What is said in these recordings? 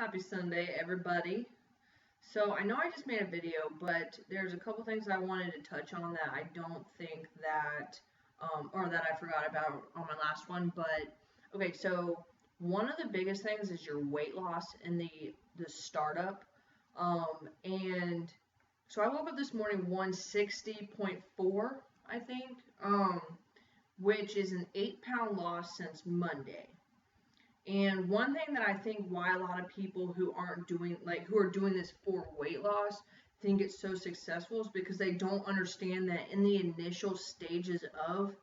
Happy Sunday, everybody. So I know I just made a video, but there's a couple things I wanted to touch on that I don't think that, or that I forgot about on my last one. But okay, so one of the biggest things is your weight loss in the startup. And so I woke up this morning 160.4, I think, which is an 8-pound loss since Monday. And one thing that I think why a lot of people who aren't doing who are doing this for weight loss think it's so successful is because they don't understand that in the initial stages of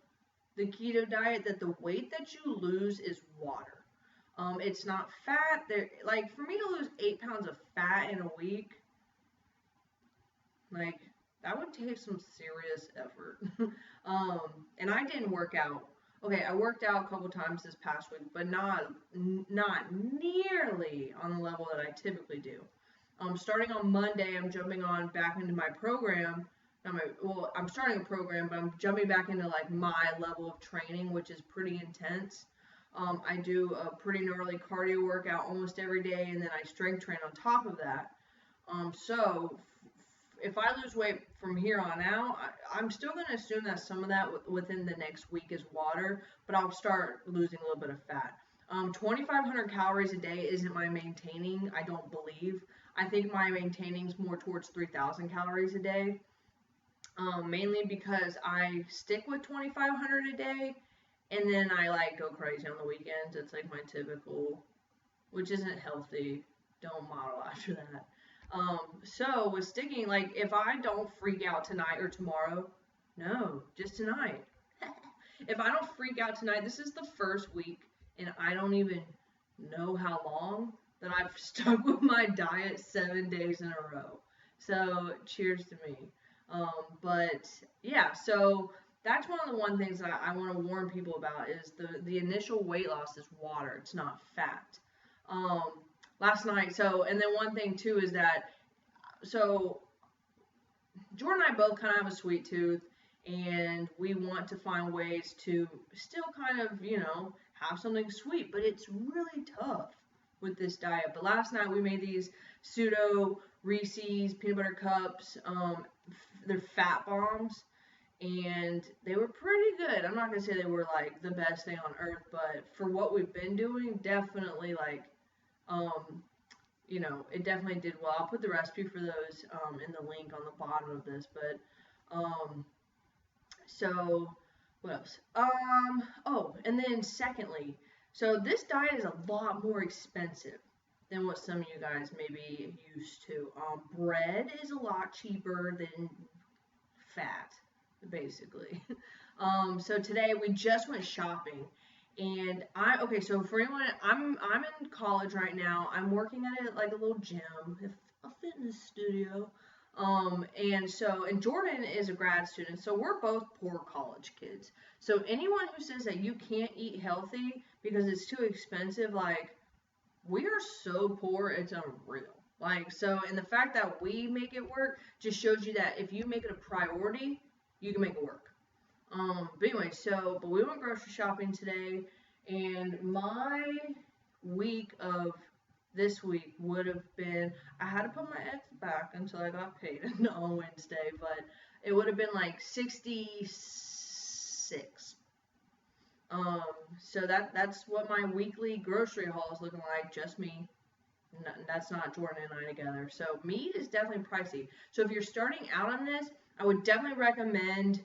the keto diet that the weight that you lose is water. It's not fat. There, like for me to lose 8 pounds of fat in a week, like that would take some serious effort. And I didn't work out. Okay, I worked out a couple times this past week, but not nearly on the level that I typically do. Starting on Monday, I'm jumping on back into my program. I'm starting a program, but I'm jumping back into like my level of training, which is pretty intense. I do a pretty gnarly cardio workout almost every day, and then I strength train on top of that. So if I lose weight from here on out, I'm still going to assume that some of that within the next week is water, but I'll start losing a little bit of fat. 2,500 calories a day isn't my maintaining, I don't believe. I think my maintaining is more towards 3,000 calories a day, mainly because I stick with 2,500 a day, and then I like go crazy on the weekends. It's like my typical, which isn't healthy. Don't model after that. So with sticking, like if I don't freak out tonight or tomorrow, no, just tonight. If I don't freak out tonight, this is the first week and I don't even know how long that I've stuck with my diet 7 days in a row. So cheers to me. But yeah, so that's one things that I want to warn people about is the initial weight loss is water. It's not fat. Last night, and then one thing too is that, so Jordan and I both kind of have a sweet tooth, and we want to find ways to still kind of, have something sweet, but it's really tough with this diet. But last night we made these pseudo Reeses peanut butter cups. They're fat bombs, and they were pretty good. I'm not gonna say they were like the best thing on earth, but for what we've been doing, definitely like, it definitely did well. I'll put the recipe for those in the link on the bottom of this. But so what else? Oh, and then secondly, so this diet is a lot more expensive than what some of you guys may be used to. Bread is a lot cheaper than fat, basically. So today we just went shopping. And so for anyone, I'm in college right now. I'm working at it like a little gym, a fitness studio. And Jordan is a grad student, so we're both poor college kids. So anyone who says that you can't eat healthy because it's too expensive, like, we are so poor, it's unreal. Like, so, and the fact that we make it work just shows you that if you make it a priority, you can make it work. But anyway, but we went grocery shopping today, and my week of this week would have been, I had to put my ex back until I got paid on Wednesday, but it would have been like 66. So that's what my weekly grocery haul is looking like, just me. That's not Jordan and I together. So meat is definitely pricey. So if you're starting out on this, I would definitely recommend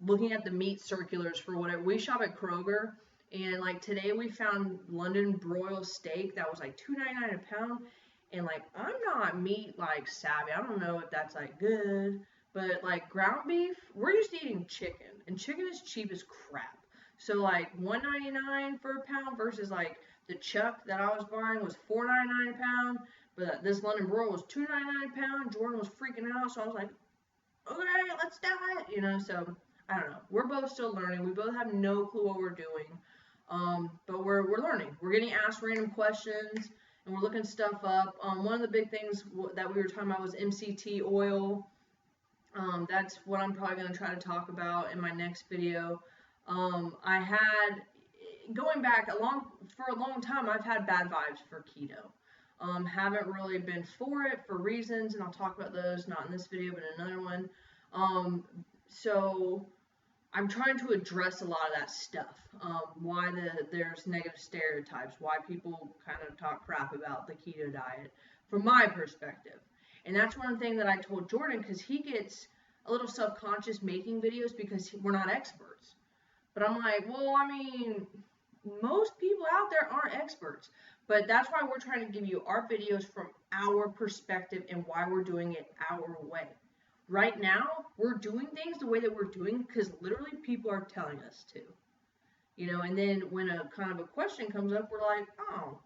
looking at the meat circulars for whatever. We shop at Kroger, and like today we found London broil steak that was like $2.99 a pound, and like I'm not meat like savvy. I don't know if that's like good, but like ground beef, we're used to eating chicken, and chicken is cheap as crap. So like $1.99 for a pound versus like the chuck that I was buying was $4.99 a pound, but this London broil was $2.99 a pound. Jordan was freaking out, so I was like, okay, let's do it, so I don't know. We're both still learning. We both have no clue what we're doing. But we're learning. We're getting asked random questions, and we're looking stuff up. One of the big things that we were talking about was MCT oil. That's what I'm probably going to try to talk about in my next video. I had, going back for a long time, I've had bad vibes for keto. Haven't really been for it for reasons, and I'll talk about those, not in this video, but in another one. So I'm trying to address a lot of that stuff. Why there's negative stereotypes, why people kind of talk crap about the keto diet from my perspective. And that's one thing that I told Jordan, because he gets a little self-conscious making videos because we're not experts. But I'm like, well, I mean, most people out there aren't experts. But that's why we're trying to give you our videos from our perspective and why we're doing it our way. Right now, we're doing things the way that we're doing because literally people are telling us to. You know, and then when a kind of a question comes up, we're like, oh,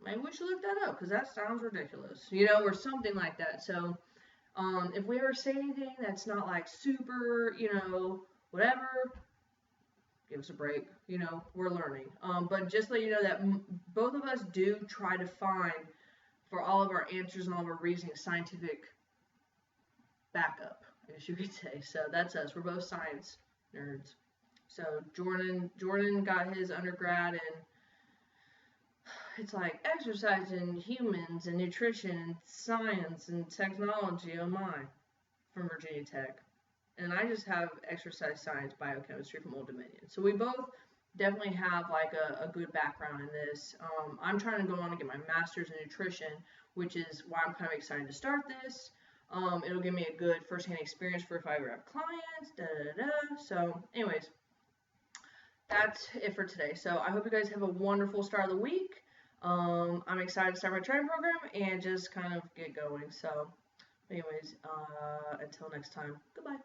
maybe we should look that up because that sounds ridiculous, you know, or something like that. So, if we ever say anything that's not like super, you know, whatever, give us a break. You know, we're learning. But just let you know that both of us do try to find, for all of our answers and all of our reasoning, scientific backup, I guess you could say. So that's us. We're both science nerds. So Jordan got his undergrad in, it's like exercise and humans and nutrition and science and technology, oh my, from Virginia Tech. And I just have exercise science biochemistry from Old Dominion. So we both definitely have like a good background in this. I'm trying to go on and get my master's in nutrition, which is why I'm kind of excited to start this. It'll give me a good first-hand experience for if I ever have clients, So anyways, that's it for today. So I hope you guys have a wonderful start of the week. I'm excited to start my training program and just kind of get going. So anyways, until next time, goodbye.